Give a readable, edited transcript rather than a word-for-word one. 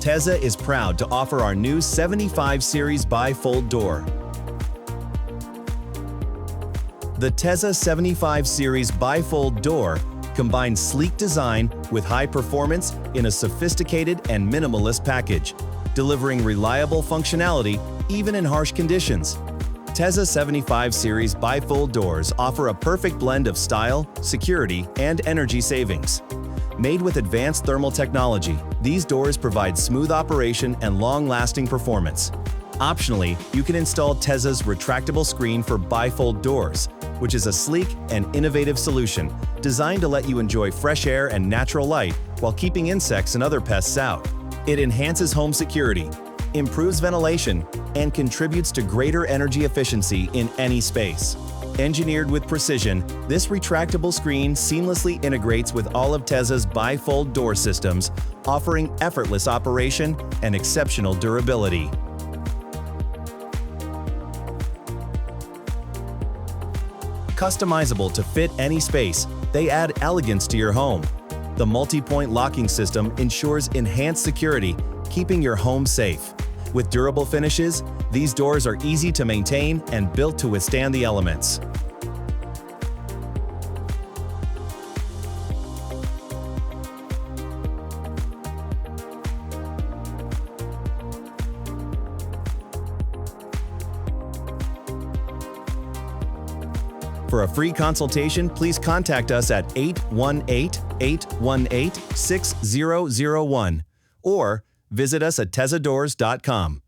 TEZA is proud to offer our new 75 Series Bifold Door. The TEZA 75 Series Bifold Door combines sleek design with high performance in a sophisticated and minimalist package, delivering reliable functionality even in harsh conditions. TEZA 75 Series Bifold Doors offer a perfect blend of style, security, and energy savings. Made with advanced thermal technology, these doors provide smooth operation and long-lasting performance. Optionally, you can install TEZA's retractable screen for bifold doors, which is a sleek and innovative solution designed to let you enjoy fresh air and natural light while keeping insects and other pests out. It enhances home security, improves ventilation, and contributes to greater energy efficiency in any space. Engineered with precision, this retractable screen seamlessly integrates with all of TEZA's bifold door systems, offering effortless operation and exceptional durability. Customizable to fit any space, they add elegance to your home. The multi-point locking system ensures enhanced security, keeping your home safe. With durable finishes, these doors are easy to maintain and built to withstand the elements. For a free consultation, please contact us at 818-818-6001 or visit us at TEZADoors.com.